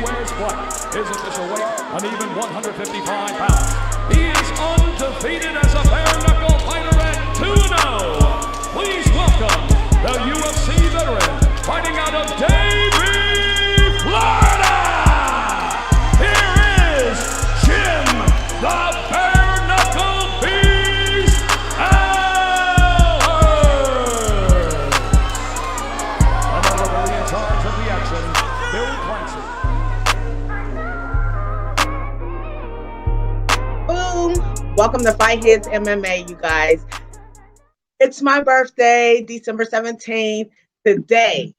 wears black. His official weight, an even 155 pounds. He is undefeated as a bare knuckle fighter at 2-0. Please welcome the UFC veteran fighting out of Davie, Florida. Here is Jim, the bare knuckle beast, Alers. And everybody in charge of the action, Bill Clancy. Boom! Welcome to Fight Heads MMA, you guys. It's my birthday, December 17th. Today,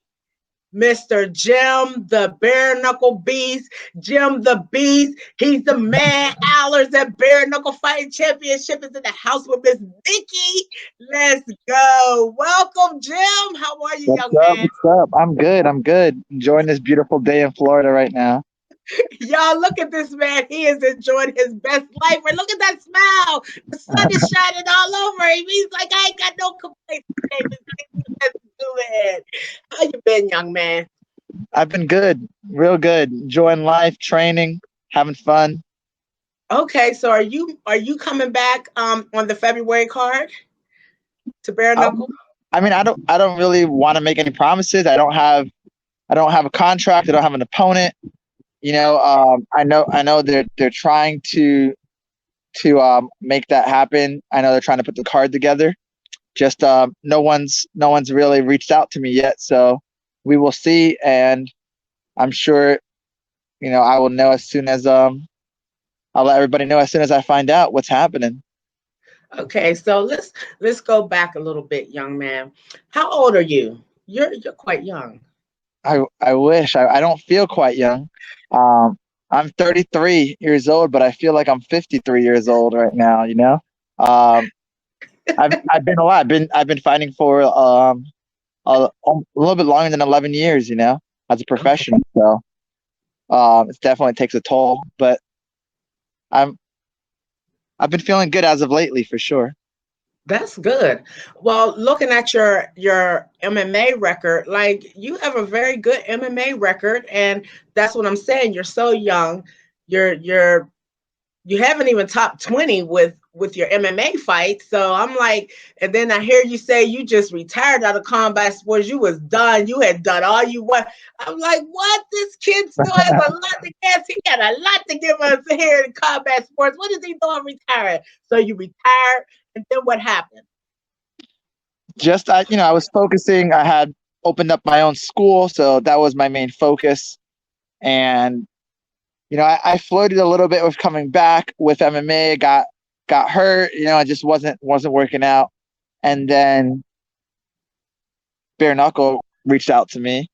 Mr. Jim, the bare knuckle beast, Jim the beast. He's the man. Alers at Bare Knuckle Fighting Championship is in the house with Miss Nikki. Let's go. Welcome, Jim. How are you, young man? What's up? I'm good. Enjoying this beautiful day in Florida right now. Y'all, look at this man. He is enjoying his best life. And look at that smile. The sun is shining all over him. He's like, I ain't got no complaints today. Let's do it. How you been, young man? I've been good. Real good. Enjoying life, training, having fun. Okay, so are you coming back on the February card to Bare Knuckle? I mean, I don't really want to make any promises. I don't have a contract. I don't have an opponent. You know, I know they're trying to make that happen. I know they're trying to put the card together. Just no one's really reached out to me yet, so we will see. And I'm sure, you know, I will know as soon as I'll let everybody know as soon as I find out what's happening. Okay, so let's go back a little bit, young man. How old are you? You're quite young. I wish. I don't feel quite young. I'm 33 years old, but I feel like I'm 53 years old right now. You know, I've been a lot. I've been fighting for a little bit longer than 11 years. You know, as a profession. So it definitely takes a toll. But I've been feeling good as of lately, for sure. That's good. Well, looking at your MMA record, like you have a very good MMA record, and that's what I'm saying. You're so young. You haven't even top 20 with your MMA fight. So I'm like, and then I hear you say you just retired out of combat sports. You was done. You had done all you want. I'm like, what? This kid still has a lot to guess. He got a lot to give us here in combat sports. What is he doing retired? So you retired. And then what happened? Just, I was focusing. I had opened up my own school, so that was my main focus. And, you know, I floated a little bit with coming back with MMA, got hurt, you know, it just wasn't working out. And then Bare Knuckle reached out to me.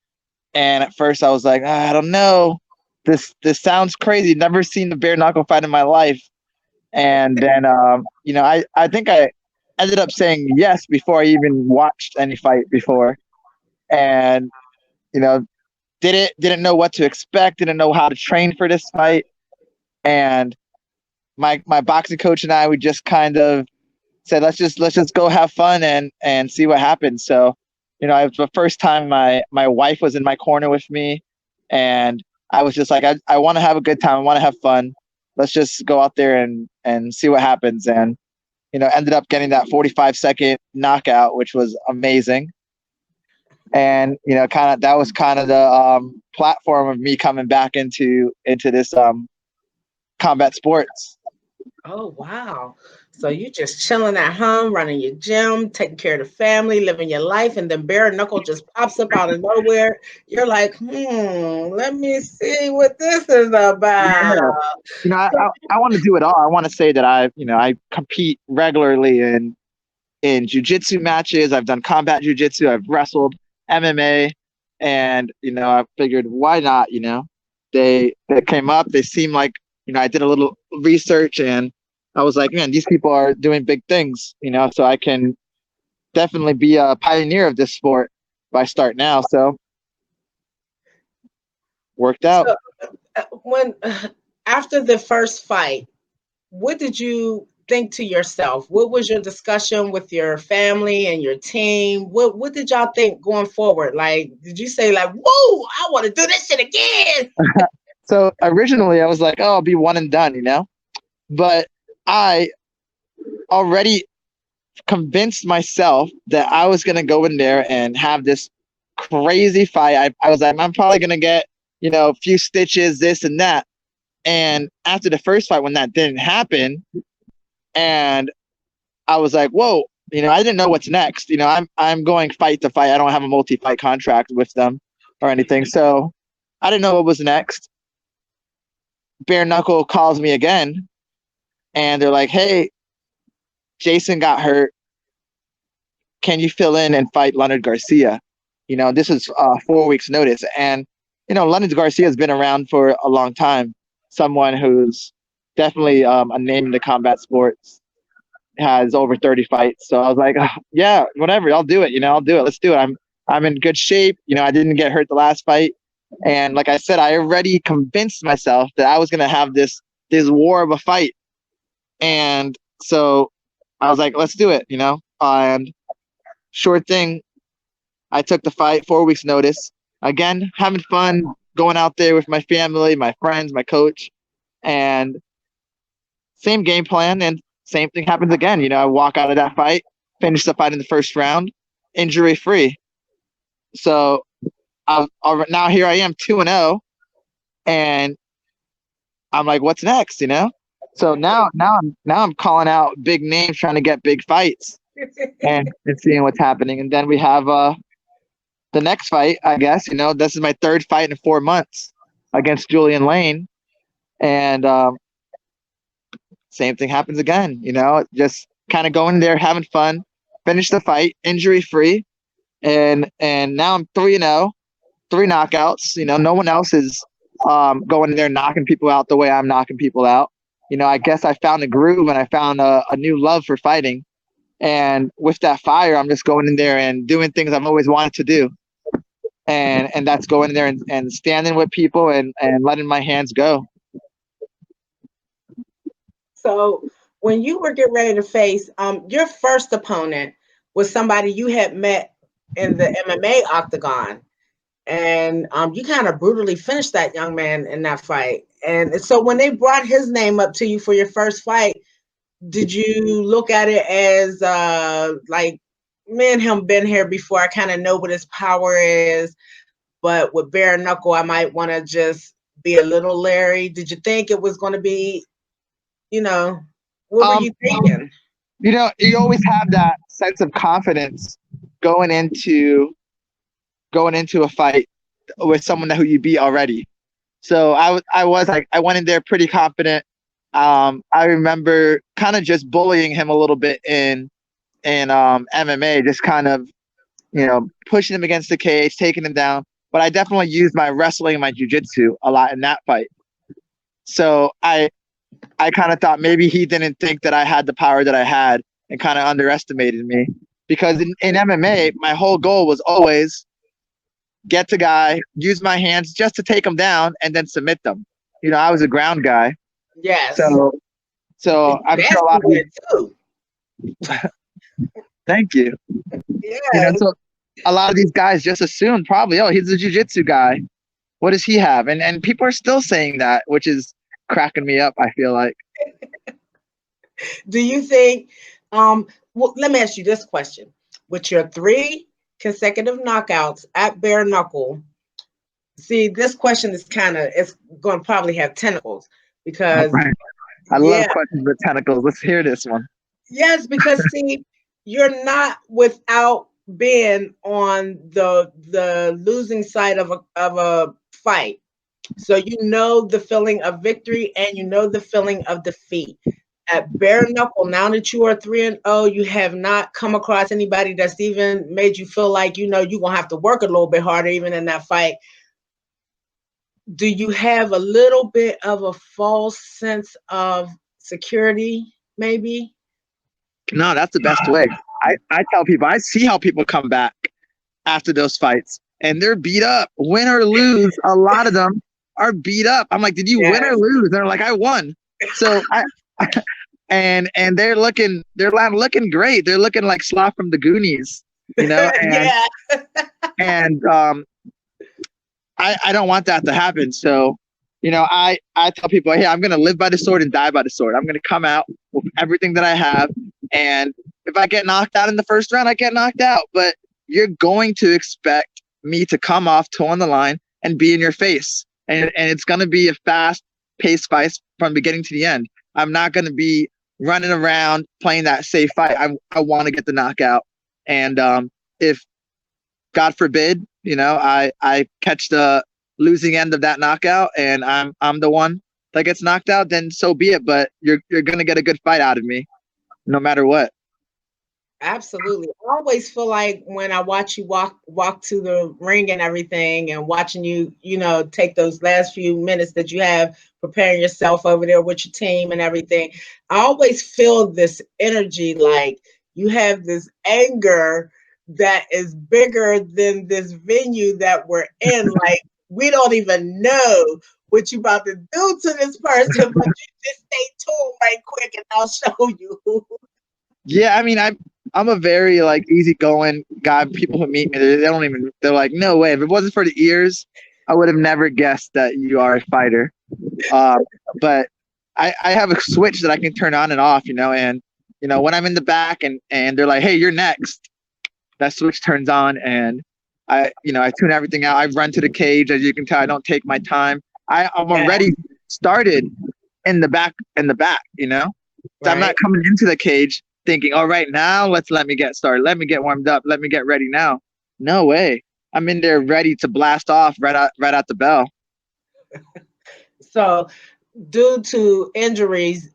And at first I was like, I don't know. This sounds crazy. Never seen the Bare Knuckle fight in my life. And then, you know, I think I ended up saying yes before I even watched any fight before. And, you know, didn't know what to expect, didn't know how to train for this fight. And my boxing coach and I, we just kind of said, let's just go have fun and see what happens. So, you know, it was the first time my wife was in my corner with me. And I was just like, I want to have a good time. I want to have fun. Let's just go out there and see what happens. And, you know, ended up getting that 45-second knockout, which was amazing. And, you know, that was kind of the platform of me coming back into this combat sports. Oh, wow. So you just chilling at home, running your gym, taking care of the family, living your life, and then Bare Knuckle just pops up out of nowhere. You're like, let me see what this is about. Yeah. You know, I want to do it all. I want to say that I compete regularly in jiu-jitsu matches. I've done combat jiu-jitsu. I've wrestled MMA, and, you know, I figured, why not? You know, they came up. They seemed like, you know, I did a little research, and I was like, man, these people are doing big things, you know, so I can definitely be a pioneer of this sport if I start now. So worked out. So, after the first fight, what did you think to yourself? What was your discussion with your family and your team? What did y'all think going forward? Like, did you say like, whoa, I want to do this shit again? So originally I was like, oh, I'll be one and done, you know? But I already convinced myself that I was going to go in there and have this crazy fight. I was like, I'm probably going to get, you know, a few stitches, this and that. And after the first fight, when that didn't happen, and I was like, whoa, you know, I didn't know what's next. You know, I'm going fight to fight. I don't have a multi-fight contract with them or anything. So I didn't know what was next. Bare Knuckle calls me again, and they're like, hey, Jason got hurt. Can you fill in and fight Leonard Garcia? You know, this is 4 weeks notice. And, you know, Leonard Garcia has been around for a long time. Someone who's definitely a name in the combat sports, has over 30 fights. So I was like, oh, yeah, whatever, I'll do it. You know, I'll do it. Let's do it. I'm in good shape. You know, I didn't get hurt the last fight. And like I said, I already convinced myself that I was going to have this war of a fight. And so I was like, let's do it, you know? And sure thing, I took the fight, 4 weeks notice. Again, having fun, going out there with my family, my friends, my coach, and same game plan. And same thing happens again. You know, I walk out of that fight, finish the fight in the first round, injury free. So now here I am, 2-0, and I'm like, what's next? You know. So now I'm calling out big names, trying to get big fights, and seeing what's happening. And then we have the next fight, I guess. You know, this is my third fight in 4 months against Julian Lane, and same thing happens again. You know, just kind of going there, having fun, finish the fight, injury free, and now I'm 3-0, 3 knockouts. You know, no one else is going in there knocking people out the way I'm knocking people out. You know, I guess I found a groove and I found a new love for fighting. And with that fire, I'm just going in there and doing things I've always wanted to do. And that's going in there and standing with people and letting my hands go. So when you were getting ready to face your first opponent was somebody you had met in the MMA octagon. And you kind of brutally finished that young man in that fight. And so when they brought his name up to you for your first fight, did you look at it as like, me and him been here before, I kind of know what his power is, but with bare knuckle, I might want to just be a little leery? Did you think it was going to be, you know, what were you thinking? You know, you always have that sense of confidence going into a fight with someone who you beat already. So I went in there pretty confident. I remember kind of just bullying him a little bit in MMA, just kind of, you know, pushing him against the cage, taking him down. But I definitely used my wrestling and my jiu-jitsu a lot in that fight. So I kind of thought maybe he didn't think that I had the power that I had and kind of underestimated me. Because in MMA, my whole goal was always get the guy, use my hands just to take them down, and then submit them. You know, I was a ground guy. Yes. So I'm sure a lot of too. Thank you. Yeah. You know, so a lot of these guys just assume probably, oh, he's a jiu-jitsu guy. What does he have? And people are still saying that, which is cracking me up, I feel like. Do you think, well, let me ask you this question. With your 3 consecutive knockouts at bare knuckle, see, this question is it's going to probably have tentacles because right. I love questions with tentacles. Let's hear this one. Yes, because see, you're not without being on the losing side of a fight. So you know the feeling of victory and you know the feeling of defeat. At bare knuckle, now that you are 3-0, you have not come across anybody that's even made you feel like, you know, you're going to have to work a little bit harder even in that fight. Do you have a little bit of a false sense of security, maybe? No, that's the best way. I tell people, I see how people come back after those fights and they're beat up, win or lose. A lot of them are beat up. I'm like, did you win or lose? They're like, I won. So and they're looking great. They're looking like Sloth from the Goonies, you know? And, and I don't want that to happen. So, I tell people, hey, I'm going to live by the sword and die by the sword. I'm going to come out with everything that I have. And if I get knocked out in the first round, I get knocked out. But you're going to expect me to come off toe on the line and be in your face. And it's going to be a fast-paced fight from beginning to the end. I'm not going to be running around playing that safe fight. I want to get the knockout. And if, God forbid, I catch the losing end of that knockout and I'm the one that gets knocked out, then so be it. But you're going to get a good fight out of me no matter what. Absolutely. I always feel like when I watch you walk to the ring and everything, and watching you, take those last few minutes that you have preparing yourself over there with your team and everything, I always feel this energy, like you have this anger that is bigger than this venue that we're in. Like, we don't even know what you about to do to this person, but you just stay tuned right quick and I'll show you. Yeah, I mean, I'm a very easygoing guy. People who meet me, they're like, no way. If it wasn't for the ears, I would have never guessed that you are a fighter. But I have a switch that I can turn on and off, and when I'm in the back and they're like, hey, you're next, that switch turns on and I tune everything out. I run to the cage. As you can tell, I don't take my time. I'm already started in the back, So Right. I'm not coming into the cage thinking, all right, now let me get started. Let me get warmed up. Let me get ready now. No way. I'm in there ready to blast off right out the bell. So, due to injuries,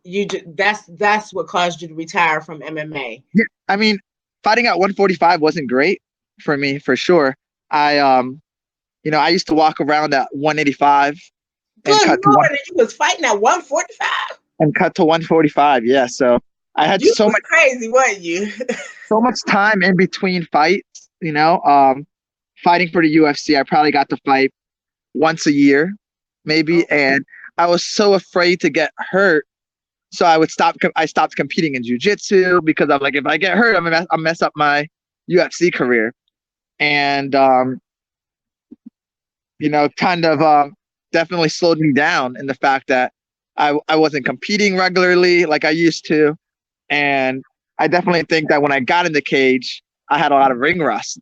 that's what caused you to retire from MMA. Yeah, I mean, fighting at 145 wasn't great for me, for sure. I used to walk around at 185 Good Lord, you was fighting at 145? And cut to 145. Yeah, so I had You was crazy, wasn't you? so much time in between fights. Fighting for the UFC, I probably got to fight once a year, maybe, and I was so afraid to get hurt, so I stopped competing in jiu-jitsu because I'm like, if I get hurt, I'll mess up my UFC career, and definitely slowed me down in the fact that I wasn't competing regularly like I used to. And I definitely think that when I got in the cage, I had a lot of ring rust.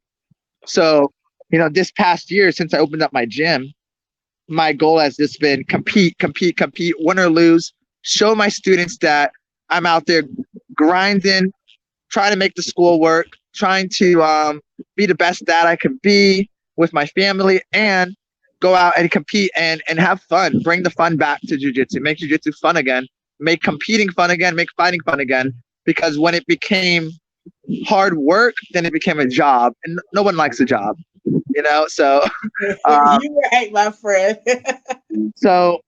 So, this past year, since I opened up my gym, my goal has just been compete, win or lose, show my students that I'm out there grinding, trying to make the school work, trying to be the best dad I can be with my family, and go out and compete and have fun. Bring the fun back to jiu-jitsu. Make jiu-jitsu fun again. Make competing fun again. Make fighting fun again. Because when it became hard work, then it became a job, and no one likes a job, So you right, my friend. So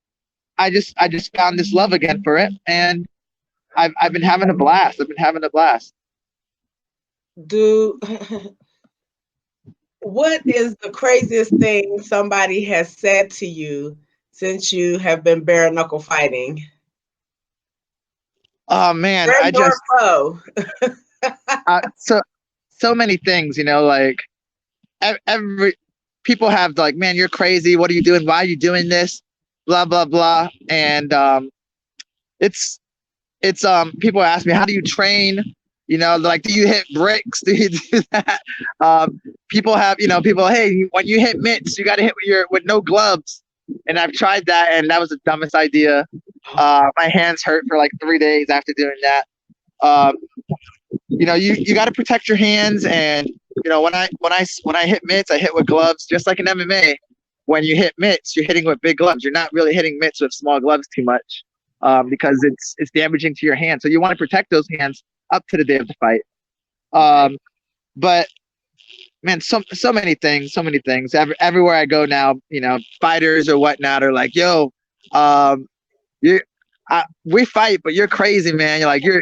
I just found this love again for it, and I've been having a blast. What is the craziest thing somebody has said to you since you have been bare knuckle fighting? Oh man, Friend or foe? so many things, every people have man, you're crazy. What are you doing? Why are you doing this? Blah blah blah. And it's people ask me, how do you train? Do you hit bricks? Do you do that? People have, hey, when you hit mitts, you got to hit with no gloves. And I've tried that, and that was the dumbest idea. My hands hurt for 3 days after doing that. You got to protect your hands, and when I hit mitts, I hit with gloves, just like in MMA. When you hit mitts, you're hitting with big gloves. You're not really hitting mitts with small gloves too much, because it's damaging to your hands. So you want to protect those hands up to the day of the fight. But man, so many things. Everywhere I go now, fighters or whatnot are like, yo, we fight, but you're crazy, man. You're like, you're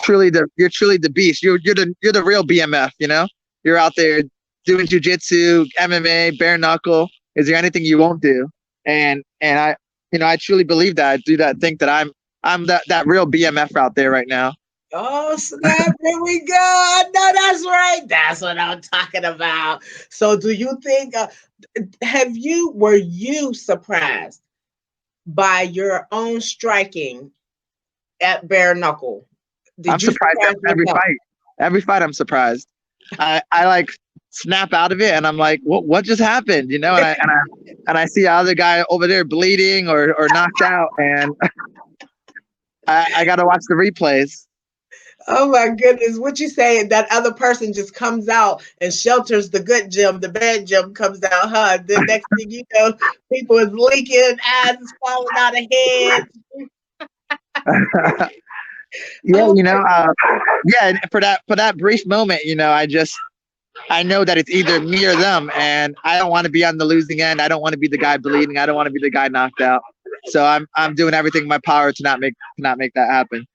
truly the beast. You're the real BMF. You're out there doing jiu-jitsu, MMA, bare knuckle. Is there anything you won't do? And I truly believe that. I do that. Think that I'm that real BMF out there right now. Oh, snap, here we go. I know that's right. That's what I'm talking about. So do you think, were you surprised by your own striking at bare knuckle? I'm Did you surprised surprise every yourself? fight. Every fight, I'm surprised. I like snap out of it, and I'm like, what just happened? You know, and I see other guy over there bleeding or knocked out, and I got to watch the replays. Oh my goodness. What you say, that other person just comes out and shelters the good gym, the bad gym comes out, huh? The next thing you know, people is leaking, eyes is falling out of heads. Yeah, Oh you my know, yeah, and for that brief moment, you know, I know that it's either me or them, and I don't want to be on the losing end. I don't want to be the guy bleeding. I don't want to be the guy knocked out. So I'm doing everything in my power to not make that happen.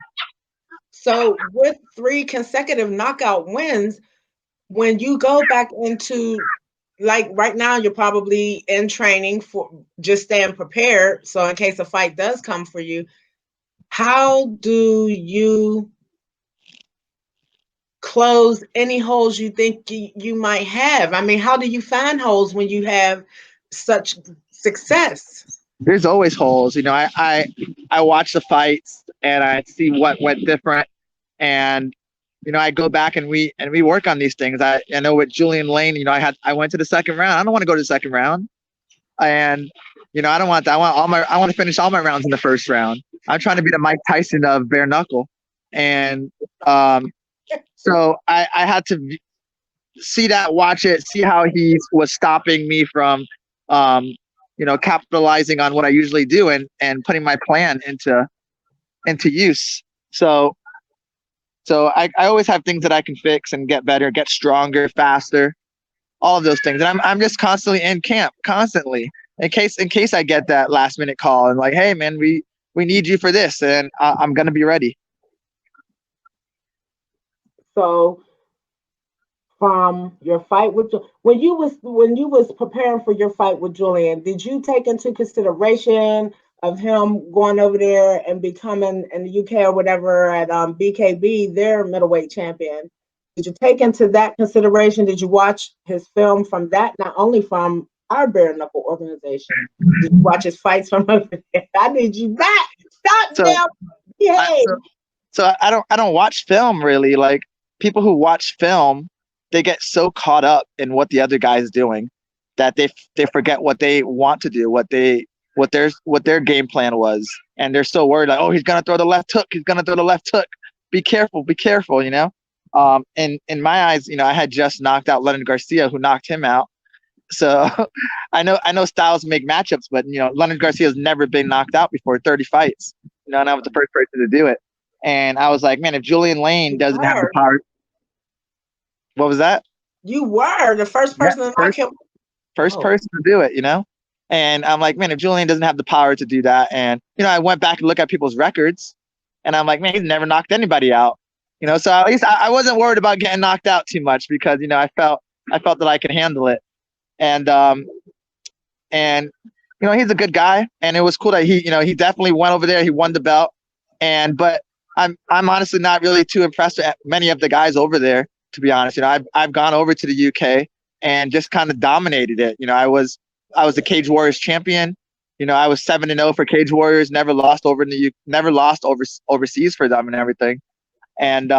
So with 3 consecutive knockout wins, when you go back into, like right now, you're probably in training for just staying prepared. So in case a fight does come for you, how do you close any holes you think you might have? I mean, how do you find holes when you have such success? There's always holes. You know, I watch the fights and I see what went different, and you know, I go back and we work on these things. I know with Julian Lane, you know, I went to the second round. I don't want to go to the second round, and you know, I don't want that. I want to finish all my rounds in the first round. I'm trying to be the Mike Tyson of bare knuckle, and so I had to see that, watch it, see how he was stopping me from, you know, capitalizing on what I usually do and putting my plan into use. So I always have things that I can fix and get better, get stronger, faster, all of those things. And I'm just constantly in camp, constantly, in case I get that last minute call and like, hey man, we need you for this, and I'm gonna be ready. So from your fight with, when you was preparing for your fight with Julian, did you take into consideration of him going over there and becoming in the UK or whatever at BKB, their middleweight champion? Did you take into that consideration? Did you watch his film from that? Not only from our bare knuckle organization, did you watch his fights from over there? I need you back. Stop So now. Behave. so I don't watch film really. Like, people who watch film, they get so caught up in what the other guy's doing that they forget what they want to do, what their game plan was, and they're so worried like, oh, he's gonna throw the left hook, be careful, you know. In my eyes, you know, I had just knocked out Leonard Garcia, who knocked him out. So I know styles make matchups, but you know, Leonard Garcia's never been knocked out before, 30 fights, you know, and I was the first person to do it. And I was like, man, if Julian Lane doesn't have the power. What was that? You were the first person to knock him. First person to do it, you know? And I'm like, man, if Julian doesn't have the power to do that, and you know, I went back and look at people's records, and I'm like, man, he's never knocked anybody out, you know. So at least I wasn't worried about getting knocked out too much, because you know, I felt that I could handle it, and you know, he's a good guy, and it was cool that he definitely went over there, he won the belt, but I'm honestly not really too impressed with many of the guys over there, to be honest. You know, I've gone over to the UK and just kind of dominated it. You know, I was the Cage Warriors champion. You know, I was 7-0 for Cage Warriors, never lost overseas for them and everything. And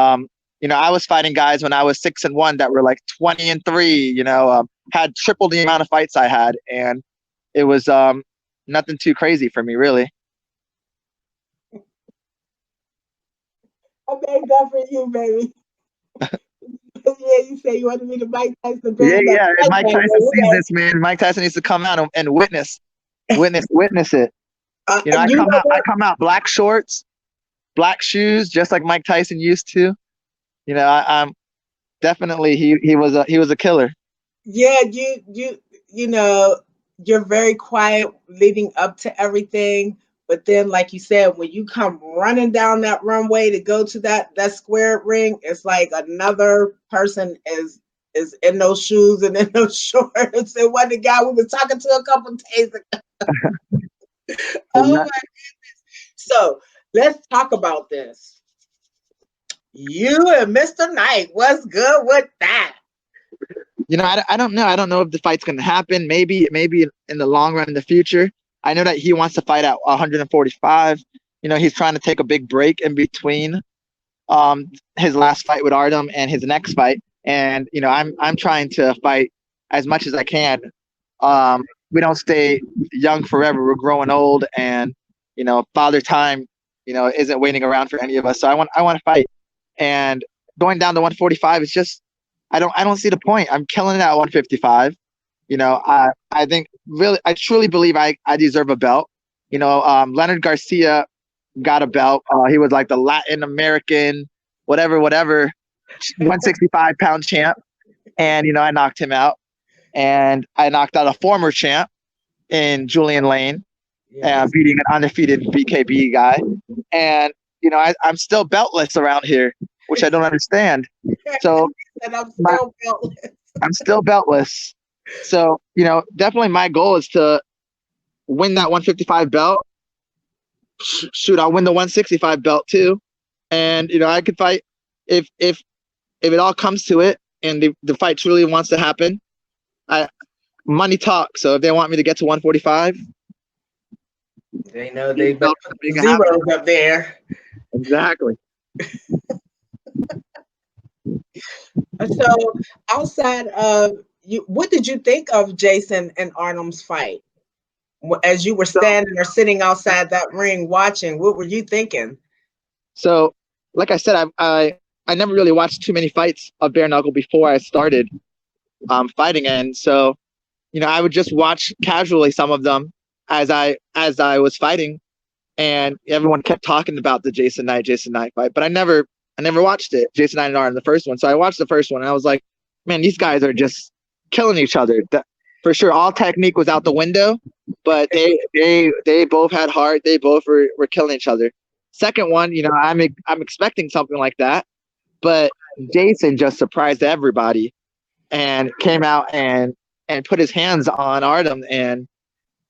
you know, I was fighting guys when I was 6-1 that were like 20-3. You know, had triple the amount of fights I had, and it was nothing too crazy for me, really. I made that for you, baby. Yeah, you say you wanted me to Mike Tyson. Yeah. Mike Tyson sees this, man. Mike Tyson needs to come out and witness it. You know, I come out black shorts, black shoes, just like Mike Tyson used to. You know, I'm definitely he was a killer. Yeah, you know, you're very quiet leading up to everything. But then, like you said, when you come running down that runway to go to that square ring, it's like another person is in those shoes and in those shorts. And one the guy we were talking to a couple days ago. Oh my goodness. So let's talk about this. You and Mr. Knight, what's good with that? You know, I don't know. I don't know if the fight's gonna happen. Maybe in the long run, in the future. I know that he wants to fight at 145. You know, he's trying to take a big break in between his last fight with Artem and his next fight. And you know, I'm trying to fight as much as I can. We don't stay young forever. We're growing old, and you know, Father Time, you know, isn't waiting around for any of us. So I want to fight. And going down to 145 is just I don't see the point. I'm killing it at 155. You know, I think really I truly believe I deserve a belt. You know, Leonard Garcia got a belt. He was like the Latin American, whatever, 165-pound champ. And, you know, I knocked him out. And I knocked out a former champ in Julian Lane, beating an undefeated BKB guy. And, you know, I'm still beltless around here, which I don't understand. So and I'm still beltless. I'm still beltless. So, you know, definitely my goal is to win that 155 belt. Shoot, I'll win the 165 belt too. And, you know, I could fight if it all comes to it and the fight truly wants to happen. Money talks. So if they want me to get to 145, they know they put zeros up there. Exactly. So outside of you, what did you think of Jason and Artem's fight? As you were standing or sitting outside that ring watching, what were you thinking? So, like I said, I never really watched too many fights of bare knuckle before I started fighting, and so, you know, I would just watch casually some of them as I was fighting, and everyone kept talking about the Jason Knight fight, but I never watched it. Jason Knight and Artem, the first one. So I watched the first one, and I was like, man, these guys are just killing each other. For sure, all technique was out the window, but they both had heart. They both were killing each other. Second one, you know, I'm expecting something like that, but Jason just surprised everybody and came out and put his hands on Artem, and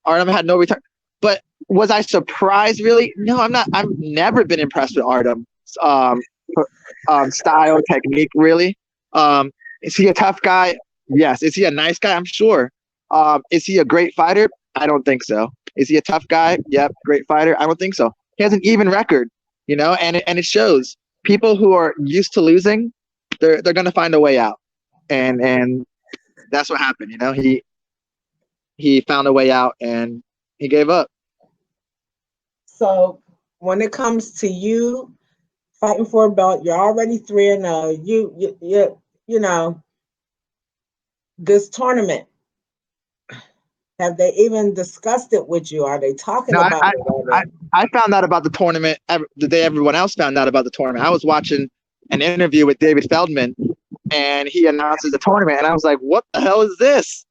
Artem had no return. But was I surprised? Really? No, I'm not. I've never been impressed with Artem. Style, technique, really. Is he a tough guy? Yes. Is he a nice guy? I'm sure. Is he a great fighter? I don't think so. Is he a tough guy? Yep. Great fighter? I don't think so. He has an even record, you know, and it shows. People who are used to losing, they're gonna find a way out, and that's what happened. You know, he found a way out and he gave up. So when it comes to you fighting for a belt, you're already 3-0. You know, this tournament, have they even discussed it with you? Are they talking about it? I found out about the tournament the day everyone else found out about the tournament. I was watching an interview with David Feldman, and he announces the tournament, and I was like, "What the hell is this?"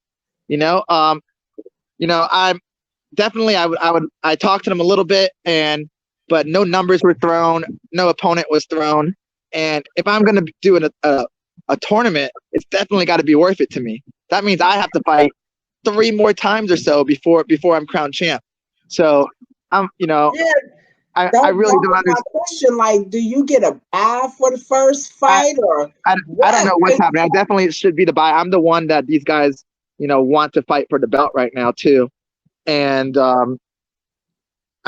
You know, I'm definitely I talked to them a little bit, but no numbers were thrown, no opponent was thrown, and if I'm gonna do a tournament, it's definitely got to be worth it to me. That means I have to fight 3 more times or so before I'm crowned champ. So I really don't understand. My question, like, do you get a bye for the first fight, or I don't know what's happening. I definitely should be the bye. I'm the one that these guys, you know, want to fight for the belt right now too, and I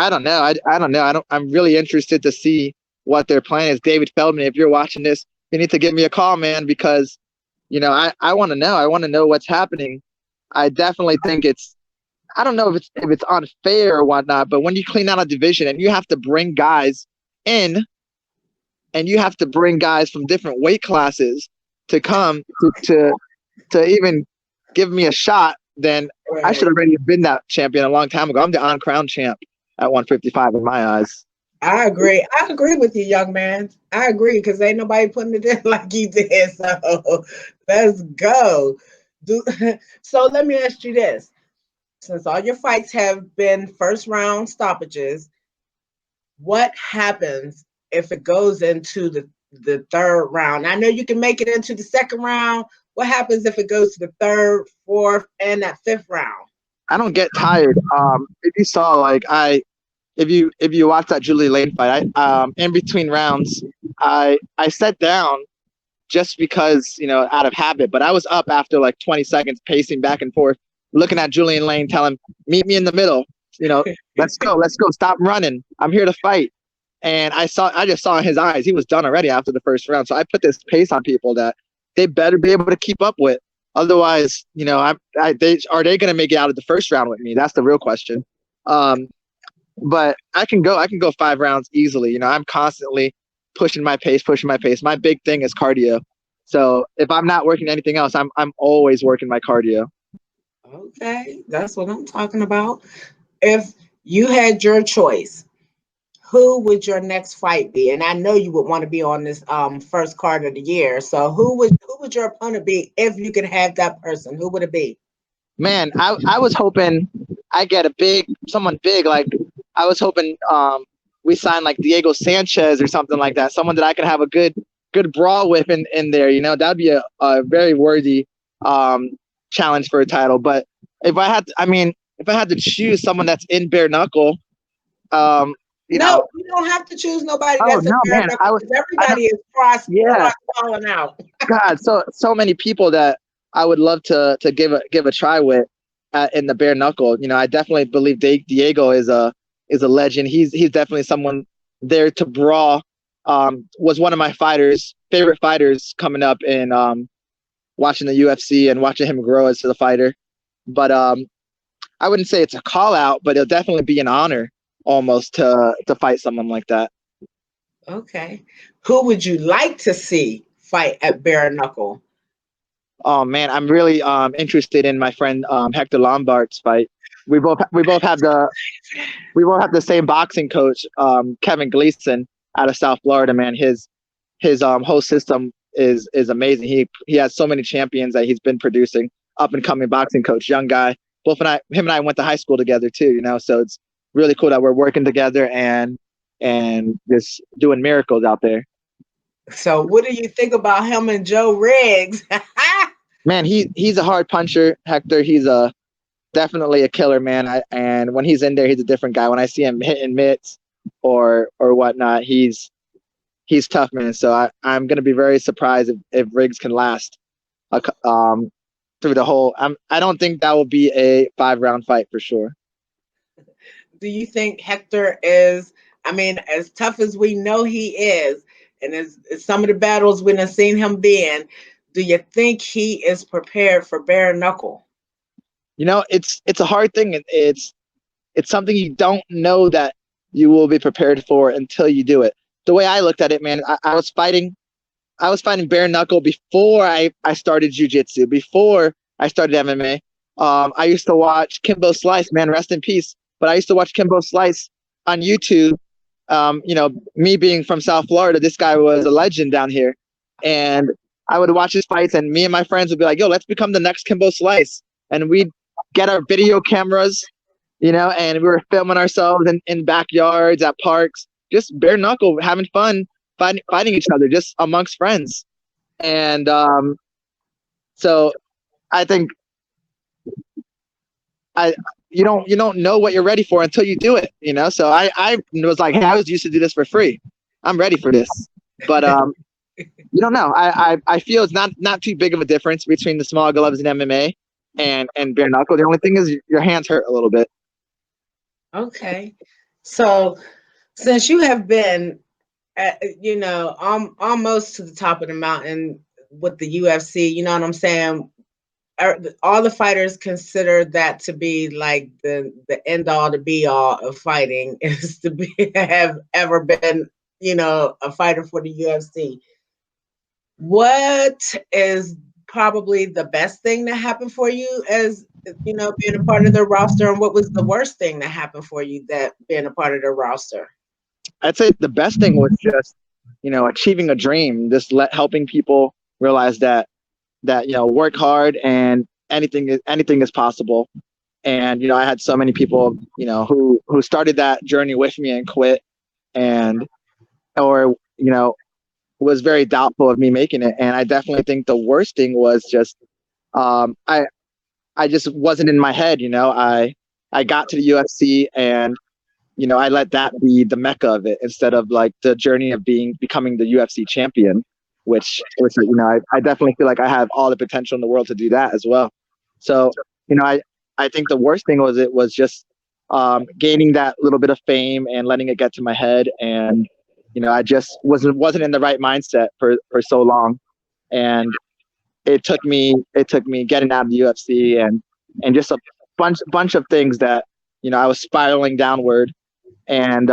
don't know. I don't know. I'm really interested to see what their plan is. David Feldman, if you're watching this, you need to give me a call, man, because, you know, I want to know. I want to know what's happening. I definitely think I don't know if it's unfair or whatnot, but when you clean out a division and you have to bring guys in, and you have to bring guys from different weight classes to come to even give me a shot, then I should have already been that champion a long time ago. I'm the on-crown champ at 155 in my eyes. I agree. I agree with you, young man. I agree, because ain't nobody putting it in like you did. So let's go. So let me ask you this. Since all your fights have been first round stoppages, what happens if it goes into the third round? I know you can make it into the second round. What happens if it goes to the third, fourth, and that fifth round? I don't get tired. If you saw, like, if you watch that Julie Lane fight, in between rounds, I sat down just because, you know, out of habit, but I was up after like 20 seconds, pacing back and forth, looking at Julian Lane, telling, meet me in the middle. you know, let's go, stop running. I'm here to fight. And I just saw in his eyes, he was done already after the first round. So I put this pace on people that they better be able to keep up with. Otherwise, you know, are they going to make it out of the first round with me? That's the real question. But I can go 5 rounds easily. You know, I'm constantly pushing my pace. My big thing is cardio. So if I'm not working anything else, I'm always working my cardio. Okay, that's what I'm talking about. If you had your choice, who would your next fight be? And I know you would want to be on this first card of the year. So who would your opponent be if you could have that person? Who would it be? Man, I was hoping I get someone big. Like I was hoping we sign like Diego Sanchez or something like that. Someone that I could have a good brawl with in there. You know, that'd be a very worthy challenge for a title. But if I had to choose someone that's in bare knuckle, you know, you don't have to choose nobody oh, that's in no, bare man, knuckle, because everybody is cross falling out. God, so many people that I would love to give a try with in the bare knuckle. You know, I definitely believe Diego is a legend. He's definitely someone there to brawl. Was one of my favorite fighters coming up and watching the UFC and watching him grow as a fighter. But I wouldn't say it's a call out, but it'll definitely be an honor almost to fight someone like that. Okay. Who would you like to see fight at bare knuckle? Oh man, I'm really interested in my friend Hector Lombard's fight. We both have the same boxing coach, Kevin Gleason out of South Florida. Man, his whole system is amazing. He has so many champions that he's been producing. Up and coming boxing coach, young guy. Him and I went to high school together too. You know, so it's really cool that we're working together and just doing miracles out there. So what do you think about him and Joe Riggs? Man, he's a hard puncher, Hector. He's definitely a killer, man. And when he's in there, he's a different guy. When I see him hitting mitts or whatnot, he's tough, man. So I'm gonna be very surprised if Riggs can last through the whole. I don't think that will be a 5-round fight for sure. Do you think Hector is, I mean, as tough as we know he is, and as some of the battles we've seen him be in, do you think he is prepared for bare knuckle? You know, it's a hard thing. It's something you don't know that you will be prepared for until you do it. The way I looked at it, man, I was fighting bare knuckle before I started jiu-jitsu, before I started MMA. I used to watch Kimbo Slice, man, rest in peace. But I used to watch Kimbo Slice on YouTube. You know, me being from South Florida, this guy was a legend down here. And I would watch his fights, and me and my friends would be like, yo, let's become the next Kimbo Slice. And we'd get our video cameras, you know, and we were filming ourselves in backyards, at parks, just bare knuckle, having fun, fighting each other, just amongst friends. And so I think you don't know what you're ready for until you do it, you know? So I was like, hey, I was used to do this for free. I'm ready for this. But you don't know. I feel it's not too big of a difference between the small gloves in MMA and bare knuckle. The only thing is your hands hurt a little bit. Okay. So since you have been you know, almost to the top of the mountain with the UFC, you know what I'm saying? All the fighters consider that to be like the end all, the be all of fighting is to have ever been, you know, a fighter for the UFC. What is probably the best thing that happened for you as, you know, being a part of the roster, and what was the worst thing that happened for you that being a part of the roster? I'd say the best thing was just, you know, achieving a dream, just helping people realize that you know, work hard and anything is possible. And you know, I had so many people, you know, who started that journey with me and quit, or you know, was very doubtful of me making it. And I definitely think the worst thing was just I just wasn't in my head, you know. I got to the UFC, and you know, I let that be the mecca of it instead of like the journey of becoming the UFC champion, which you know, I definitely feel like I have all the potential in the world to do that as well. So, you know, I think the worst thing was it was just gaining that little bit of fame and letting it get to my head. And, I just wasn't in the right mindset for so long. And it took me getting out of the UFC and just a bunch of things that, I was spiraling downward. And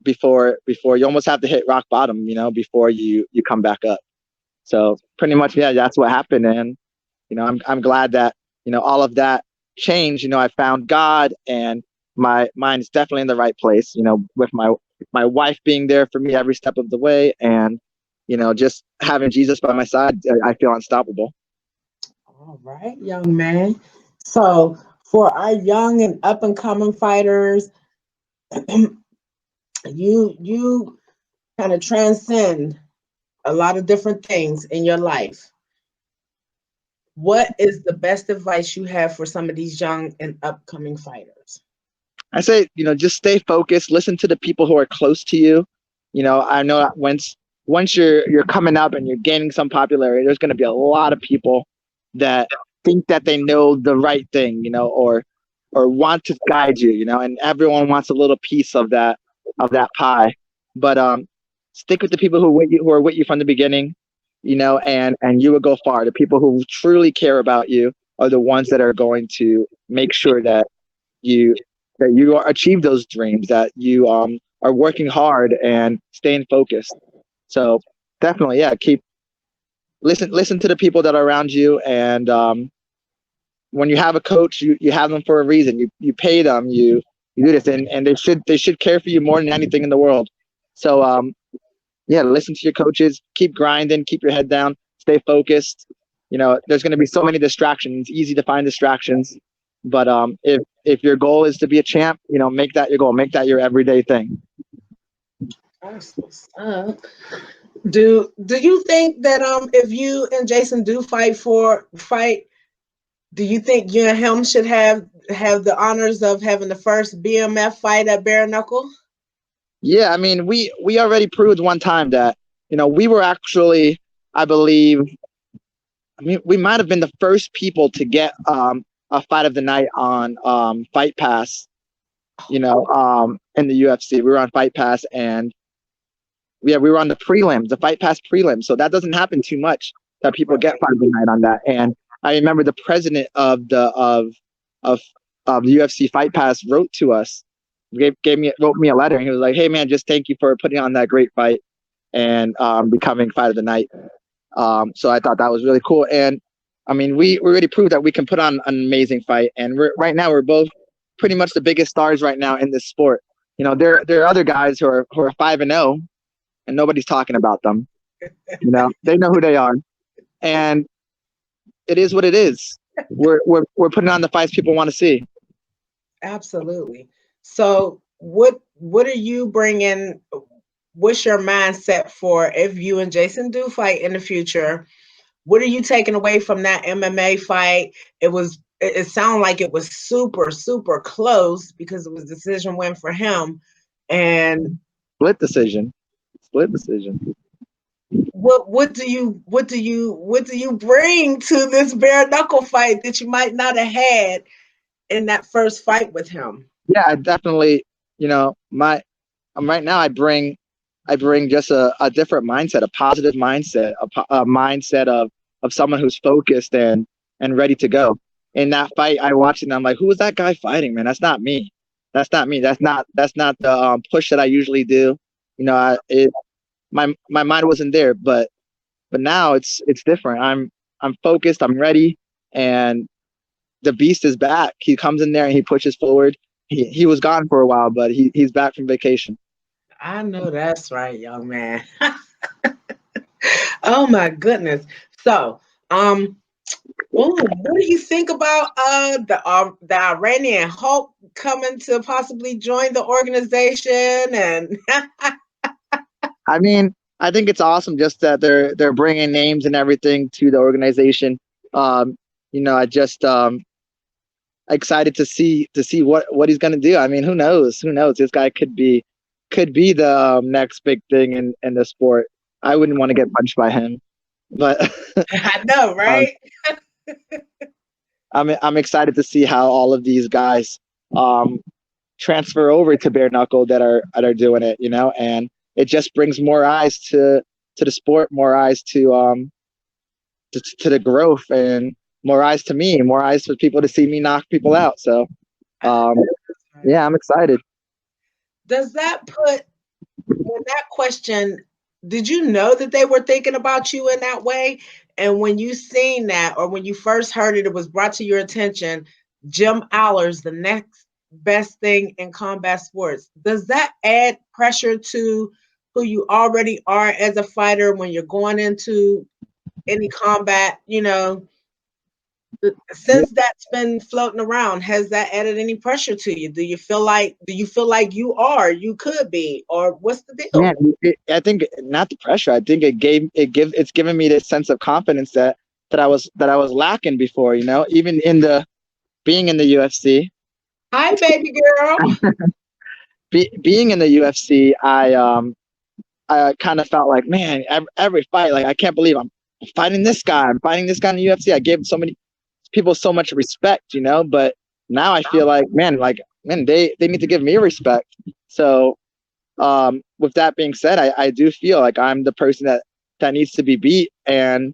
before you almost have to hit rock bottom, before you come back up. So pretty much, yeah, that's what happened. And, I'm glad that, all of that changed. I found God, and my mind is definitely in the right place, with my wife being there for me every step of the way. And, just having Jesus by my side, I feel unstoppable. All right, young man. So for our young and up and coming fighters, you kind of transcend a lot of different things in your life. What is the best advice you have for some of these young and upcoming fighters? I say, just stay focused, listen to the people who are close to you. I know that once you're coming up and you're gaining some popularity, there's going to be a lot of people that think that they know the right thing, or want to guide you, and everyone wants a little piece of that pie. But stick with the people who are with you from the beginning, and you will go far. The people who truly care about you are the ones that are going to make sure that you achieve those dreams, that you are working hard and staying focused. So definitely, yeah, listen to the people that are around you. And when you have a coach, you have them for a reason. You pay them, you do this, and they should care for you more than anything in the world. So yeah, listen to your coaches, keep grinding, keep your head down, stay focused. There's going to be so many distractions. It's easy to find distractions, but if your goal is to be a champ, make that your goal, make that your everyday thing. That's what's up. Do you think that if you and Jason do fight, do you think you and him should have the honors of having the first BMF fight at Bare Knuckle? Yeah, I mean, we already proved one time that, we were actually, I believe, we might have been the first people to get a fight of the night on Fight Pass, in the UFC. We were on Fight Pass, and we were on the prelims, the Fight Pass prelims. So that doesn't happen too much that people get fight of the night on that. And I remember the president of the UFC Fight Pass wrote to us, wrote me a letter, and he was like, "Hey man, just thank you for putting on that great fight and becoming fight of the night." So I thought that was really cool. And I mean, we already proved that we can put on an amazing fight. And right now we're both pretty much the biggest stars right now in this sport. There are other guys who are 5-0, and nobody's talking about them. They know who they are, and it is what it is. We're putting on the fights people want to see. Absolutely. So what are you bringing? What's your mindset for if you and Jason do fight in the future? What are you taking away from that MMA fight? It sounded like it was super, super close because it was a decision win for him. And split decision. What do you bring to this bare knuckle fight that you might not have had in that first fight with him? Yeah, I definitely, right now I bring just a different mindset, a positive mindset, a mindset of someone who's focused and ready to go. In that fight, I watched it and I'm like, who is that guy fighting, man? That's not me. That's not the push that I usually do. My mind wasn't there, but now it's different. I'm focused. I'm ready, and the beast is back. He comes in there and he pushes forward. He was gone for a while, but he's back from vacation. I know that's right, young man. Oh my goodness. So, what do you think about the Iranian Hulk coming to possibly join the organization? And I mean, I think it's awesome just that they're bringing names and everything to the organization. I just excited to see what he's gonna do. I mean, who knows? This guy could be the next big thing in the sport. I wouldn't want to get punched by him, but I know, right? I'm excited to see how all of these guys transfer over to bare knuckle that are doing it, you know, and it just brings more eyes to the sport, more eyes to the growth, and more eyes to me, more eyes for people to see me knock people out. So yeah, I'm excited. Does that put, when that question, did you know that they were thinking about you in that way? And when you seen that, or when you first heard it, it was brought to your attention, Jim Alers, the next best thing in combat sports. Does that add pressure to who you already are as a fighter when you're going into any combat, you know? Since that's been floating around, has that added any pressure to you? Do you feel like you could be, or what's the deal? Yeah, I think not the pressure. I think it's given me this sense of confidence that I was lacking before. You know, even in the being in the UFC. Hi, baby girl. Being in the UFC, I kind of felt like, man, every fight, like I can't believe I'm fighting this guy. I'm fighting this guy in the UFC. I gave so many people so much respect, you know. But now I feel like, man, they need to give me respect. So with that being said, I do feel like I'm the person that needs to be beat, and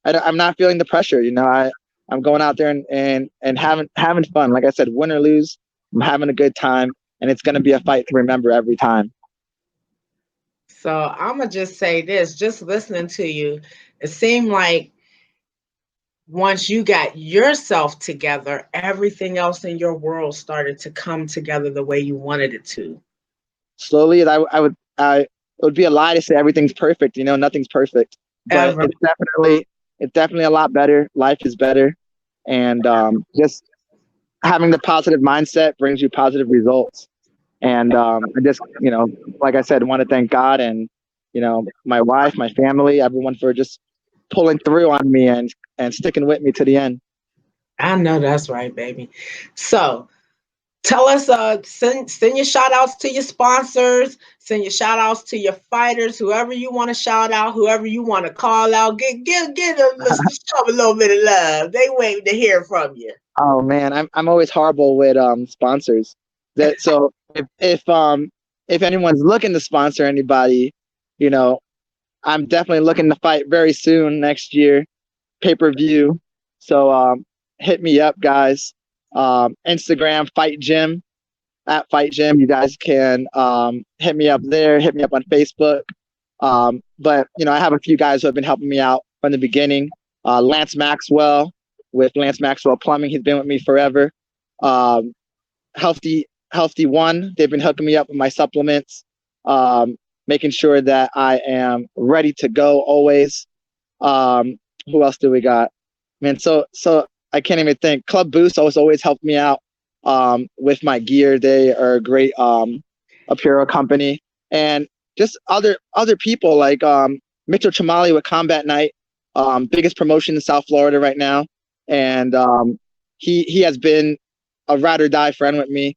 I'm not feeling the pressure. You know, I'm going out there and having fun. Like I said, win or lose, I'm having a good time, and it's going to be a fight to remember every time. So I'm gonna just say this: just listening to you, it seemed like once you got yourself together, everything else in your world started to come together the way you wanted it to. Slowly, it would be a lie to say everything's perfect. You know, nothing's perfect, but Ever. it's definitely a lot better. Life is better, and just having the positive mindset brings you positive results. And I just, you know, like I said, want to thank God and, you know, my wife, my family, everyone for just pulling through on me and sticking with me to the end. I know that's right, baby. So tell us, send your shout outs to your sponsors, send your shout outs to your fighters, whoever you want to shout out, whoever you want to call out, give them show a little bit of love. They waiting to hear from you. Oh man, I'm always horrible with sponsors. So if anyone's looking to sponsor anybody, you know, I'm definitely looking to fight very soon next year, pay-per-view. So hit me up, guys. Instagram Fight Gym, at Fight Gym. You guys can hit me up there. Hit me up on Facebook. But you know, I have a few guys who have been helping me out from the beginning. Lance Maxwell with Lance Maxwell Plumbing. He's been with me forever. Healthy One. They've been hooking me up with my supplements, making sure that I am ready to go always. Who else do we got? Man, so I can't even think. Club Boost always helped me out with my gear. They are a great apparel company, and just other people like Mitchell Chamali with Combat Night, biggest promotion in South Florida right now, and he has been a ride or die friend with me.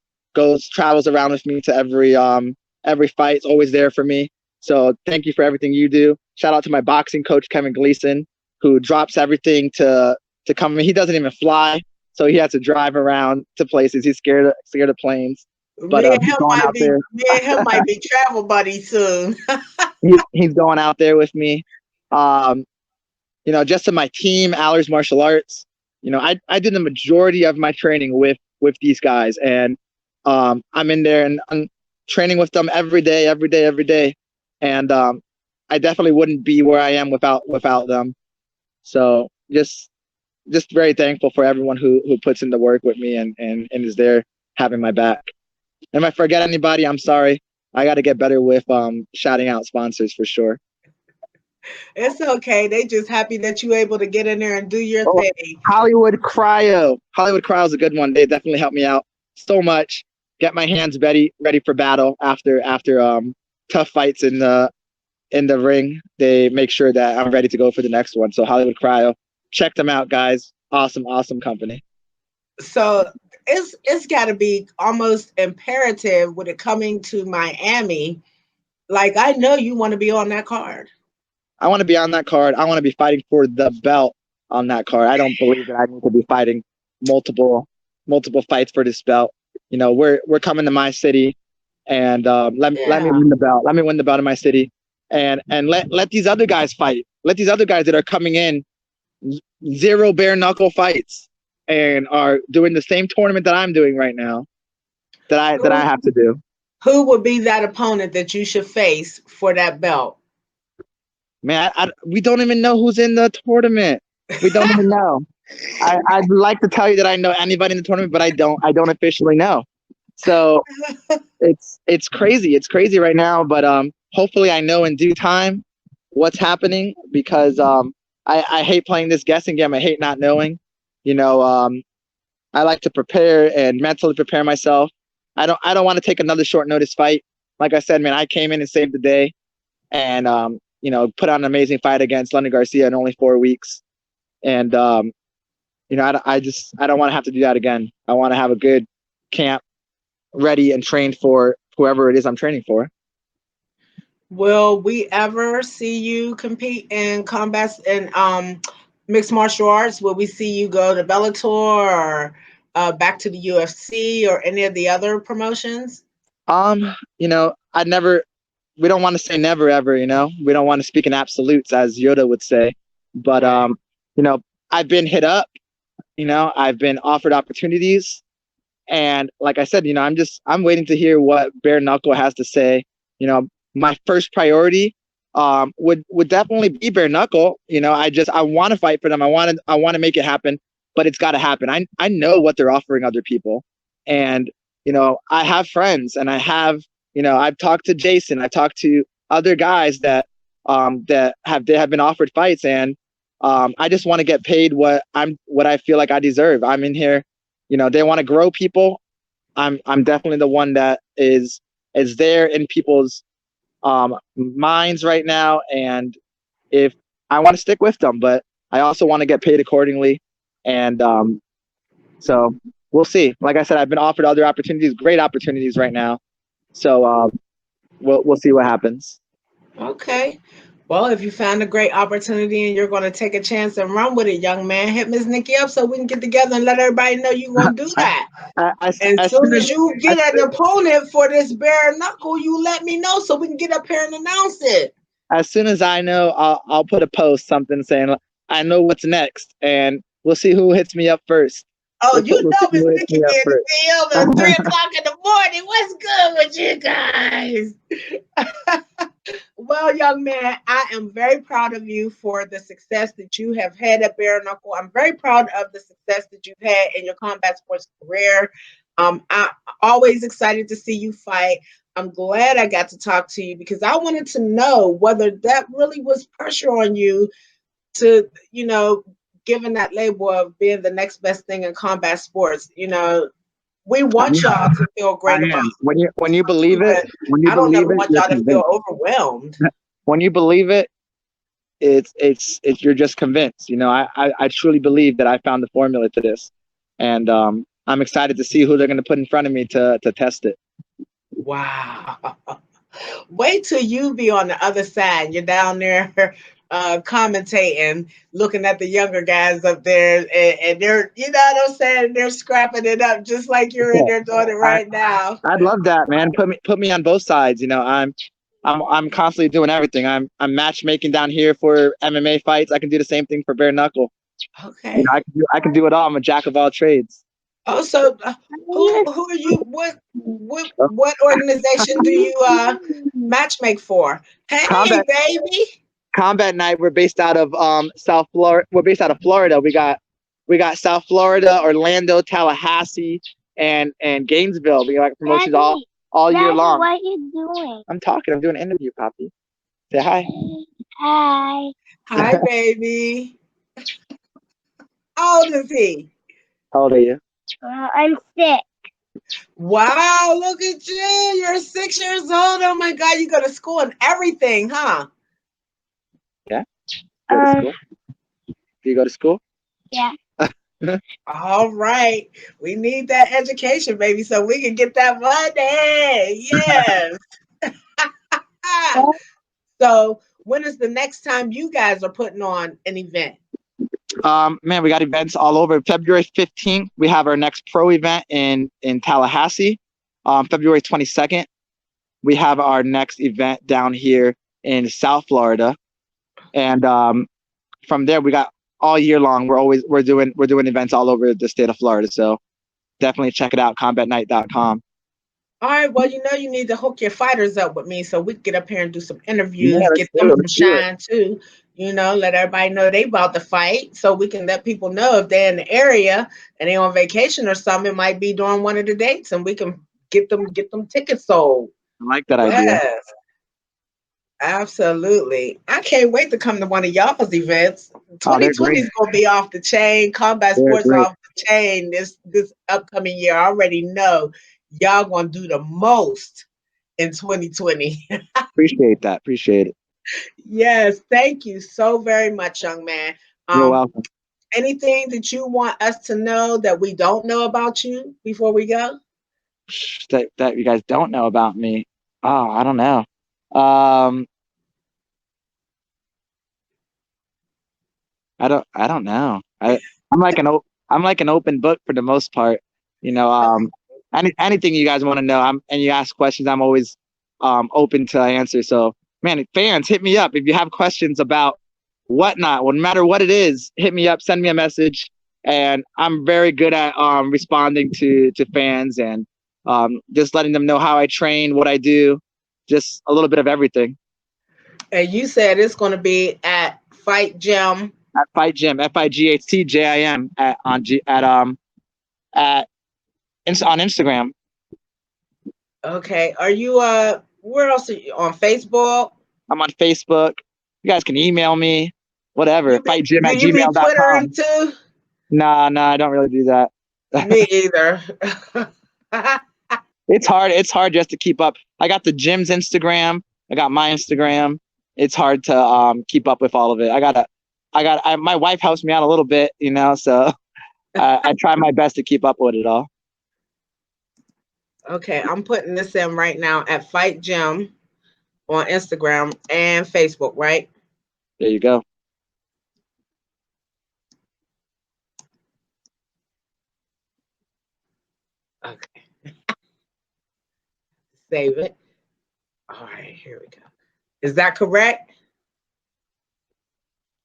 Travels around with me to every fight. Is always there for me. So thank you for everything you do. Shout out to my boxing coach Kevin Gleason, who drops everything to come. He doesn't even fly, so he has to drive around to places. He's scared of planes. But he's going out there. Me and him might be travel buddies soon. He's going out there with me. You know, just to my team, Alers Martial Arts. You know, I did the majority of my training with these guys, and I'm in there and I'm training with them every day. And I definitely wouldn't be where I am without them. So just very thankful for everyone who puts in the work with me and is there having my back. And if I forget anybody, I'm sorry. I got to get better with shouting out sponsors for sure. It's okay. They just happy that you able to get in there and do your thing. Hollywood Cryo is a good one. They definitely helped me out so much. Get my hands ready for battle after tough fights in the ring. They make sure that I'm ready to go for the next one. So Hollywood Cryo, check them out, guys. Awesome company. So it's got to be almost imperative with it coming to Miami. Like, I know you want to be on that card. I want to be on that card. I want to be fighting for the belt on that card. I don't believe that I need to be fighting multiple fights for this belt. you know, we're coming to my city, and let me win the belt. Let me win the belt in my city, and let these other guys fight. Let these other guys that are coming in, zero bare knuckle fights, and are doing the same tournament that I'm doing right now, that I have to do. Who would be that opponent that you should face for that belt? Man, we don't even know who's in the tournament. We don't even know. I'd like to tell you that I know anybody in the tournament, but I don't officially know. So it's crazy. It's crazy right now, but hopefully I know in due time what's happening, because I hate playing this guessing game. I hate not knowing. You know, I like to prepare and mentally prepare myself. I don't want to take another short notice fight. Like I said, man, I came in and saved the day, and you know, put on an amazing fight against London Garcia in only 4 weeks. And you know, I don't want to have to do that again. I want to have a good camp, ready and trained for whoever it is I'm training for. Will we ever see you compete in combat and mixed martial arts? Will we see you go to Bellator or back to the UFC or any of the other promotions? You know, we don't want to say never ever, you know. We don't want to speak in absolutes, as Yoda would say. But you know, I've been hit up, you know, I've been offered opportunities. And like I said, you know, I'm waiting to hear what Bare Knuckle has to say. You know, my first priority would definitely be Bare Knuckle. You know, I want to fight for them. I want to make it happen, but it's got to happen. I know what they're offering other people, and you know, I have friends, and I have, you know, I've talked to Jason, I've talked to other guys that have been offered fights, and I just want to get paid what I feel like I deserve. I'm in here, you know, they want to grow people. I'm definitely the one that is there in people's minds right now, and if I want to stick with them, but I also want to get paid accordingly, and so we'll see. Like I said, I've been offered other opportunities, great opportunities right now, so we'll see what happens. Okay. Well, if you found a great opportunity and you're going to take a chance and run with it, young man, hit Miss Nikki up so we can get together and let everybody know you're going to do that. And as soon as you get an opponent for this bare knuckle, you let me know so we can get up here and announce it. As soon as I know, I'll put a post, something saying I know what's next, and we'll see who hits me up first. Oh, you know Miss Nikki be in the field at 3 o'clock in the morning. What's good with you guys? Well, young man, I am very proud of you for the success that you have had at Bare Knuckle. I'm very proud of the success that you've had in your combat sports career. I'm always excited to see you fight. I'm glad I got to talk to you because I wanted to know whether that really was pressure on you to, you know, given that label of being the next best thing in combat sports. You know, we want y'all to feel great about it. When you believe it, I don't ever want y'all to feel overwhelmed. When you believe it, it's you're just convinced. You know, I truly believe that I found the formula to this, and I'm excited to see who they're going to put in front of me to test it. Wow. Wait till you be on the other side. You're down there commentating, looking at the younger guys up there, and they're, you know what I'm saying, they're scrapping it up just like you're in there doing it right now. I'd love that, man. Put me on both sides. You know, I'm constantly doing everything. I'm matchmaking down here for MMA fights. I can do the same thing for bare knuckle. Okay. You know, I can do it all. I'm a jack of all trades. Oh, so who are you? What organization do you matchmake for? Hey, baby. Combat Night. We're based out of South Florida. We're based out of Florida. We got South Florida, Orlando, Tallahassee, and Gainesville. We got promotions all year long. What are you doing? I'm talking. I'm doing an interview, Poppy. Say hi. Hi. Hi, baby. How old is he? How old are you? I'm 6. Wow, look at you. You're 6 years old. Oh my God, you go to school and everything, huh? Yeah. Go to school? Do you go to school? Yeah. All right. We need that education, baby, so we can get that money. Yes. So when is the next time you guys are putting on an event? Man, we got events all over. February 15th, we have our next pro event in Tallahassee. February 22nd, we have our next event down here in South Florida. And from there, we got all year long. We're doing events all over the state of Florida. So definitely check it out, combatnight.com. All right, well, you need to hook your fighters up with me so we can get up here and do some interviews, Yeah, get them some shine too. Let everybody know they about to fight so we can let people know if they're in the area and they on vacation or something, it might be during one of the dates and we can get them tickets sold. I like that idea. Yes, absolutely. I can't wait to come to one of y'all's events. 2020 is going to be off the chain. Combat sports off the chain this upcoming year. I already know y'all going to do the most in 2020. Appreciate that. Appreciate it. Yes, thank you so very much, young man. You're welcome. Anything that you want us to know that we don't know about you before we go? That you guys don't know about me? Oh, I don't know. I don't know. I'm like an open book for the most part. Anything you guys want to know, and you ask questions, I'm always open to answer. So, man, fans, hit me up if you have questions about whatnot. No matter what it is, hit me up, send me a message, and I'm very good at responding to fans and just letting them know how I train, what I do, just a little bit of everything. And you said it's going to be at Fight Gym. At Fight Gym, FIGHTJIM on Instagram. Okay. Are you where else are you on Facebook? I'm on Facebook. You guys can email me, whatever. FightGym@gmail.com. Twittering too? No, I don't really do that. Me either. It's hard just to keep up. I got the gym's Instagram. I got my Instagram. It's hard to keep up with all of it. My wife helps me out a little bit, so I try my best to keep up with it all. Okay, I'm putting this in right now at Fight Gym on Instagram and Facebook, right? There you go. Okay. Save it. All right, here we go. Is that correct?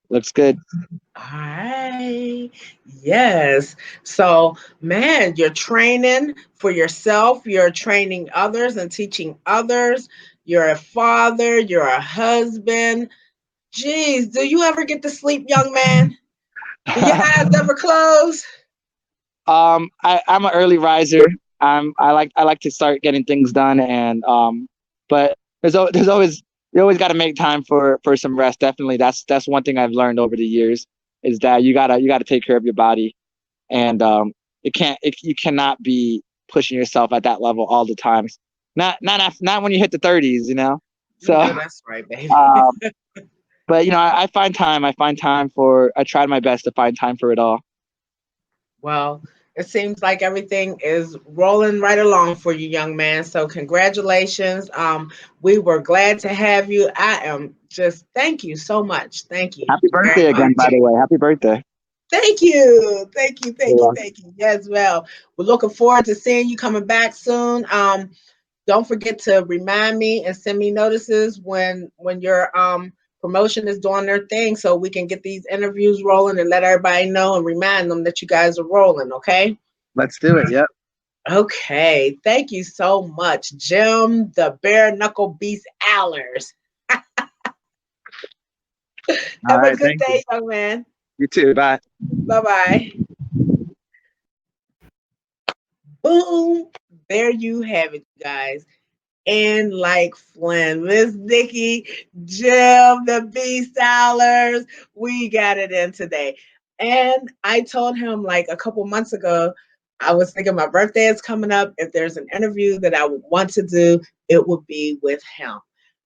Looks good. All right. Yes. So, man, you're training for yourself. You're training others and teaching others. You're a father. You're a husband. Geez, do you ever get to sleep, young man? Do your eyes ever close? I'm an early riser. I like to start getting things done, and but there's always, you always got to make time for some rest. Definitely, that's one thing I've learned over the years, is that you gotta take care of your body, and you cannot be pushing yourself at that level all the time. Not when you hit the 30s, So No, that's right, baby. But I find time. I try my best to find time for it all. Well, it seems like everything is rolling right along for you, young man. So congratulations. We were glad to have you. Thank you so much. Thank you. Happy birthday again, by the way. Happy birthday. Thank you. Thank you. Yes, well, we're looking forward to seeing you coming back soon. Don't forget to remind me and send me notices when your promotion is doing their thing, so we can get these interviews rolling and let everybody know and remind them that you guys are rolling. Okay. Let's do it. Yep. Okay. Thank you so much, Jim, the Bare Knuckle Beast Alers. Have a good day, young man. You too. Bye. Bye-bye. Boom. There you have it, guys. And like Flynn, Miss Nikki, Jim, the Beast Alers, we got it in today. And I told him like a couple months ago, I was thinking my birthday is coming up. If there's an interview that I would want to do, it would be with him.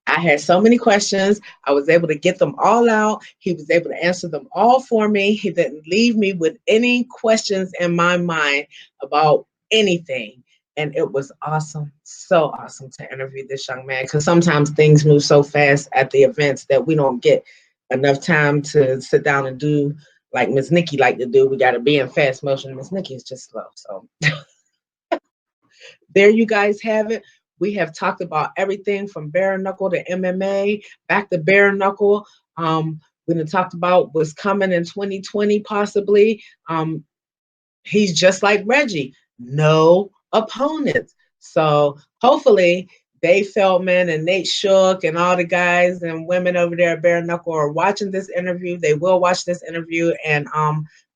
I had so many questions. I was able to get them all out. He was able to answer them all for me. He didn't leave me with any questions in my mind about anything. And it was awesome, so awesome to interview this young man, because sometimes things move so fast at the events that we don't get enough time to sit down and do like Miss Nikki like to do. We got to be in fast motion. Miss Nikki is just slow. So there you guys have it. We have talked about everything from bare knuckle to MMA, back to bare knuckle. We done talked about what's coming in 2020 possibly. He's just like Reggie, no opponents. So hopefully Dave Feldman and Nate Shook and all the guys and women over there at Bare Knuckle are watching this interview. They will watch this interview, and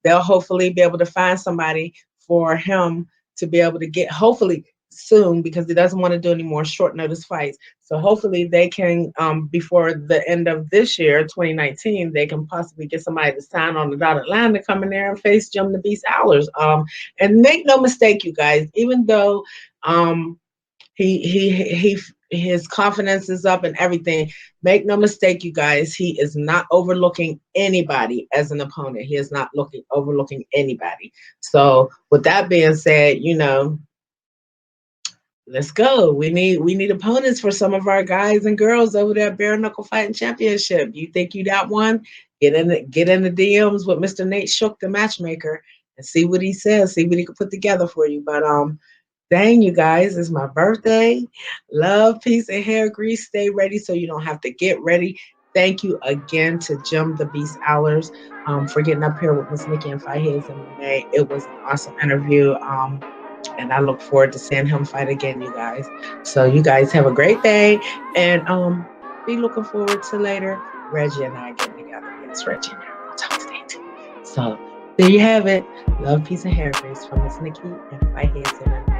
they'll hopefully be able to find somebody for him to be able to get, hopefully soon, because he doesn't want to do any more short notice fights. So hopefully they can, before the end of this year, 2019, they can possibly get somebody to sign on the dotted line to come in there and face Jim the Beast Alers. And make no mistake, you guys, even though his confidence is up and everything, make no mistake, you guys, he is not overlooking anybody as an opponent. He is not overlooking anybody. So with that being said, you know, let's go. We need opponents for some of our guys and girls over there at Bare Knuckle Fighting Championship. You think you got one? Get in the DMs with Mr. Nate Shook, the matchmaker, and see what he says. See what he can put together for you. But dang, you guys, it's my birthday. Love, peace, and hair grease. Stay ready so you don't have to get ready. Thank you again to Jim the Beast Alers for getting up here with Miss Nikki and Fightheads MMA. It was an awesome interview. And I look forward to seeing him fight again, you guys. So you guys have a great day, and be looking forward to later Reggie and I getting together. Yes, Reggie and I will talk today too. So there you have it. Love, peace, and hair grease from Miss Nikki and Fightheads MMA.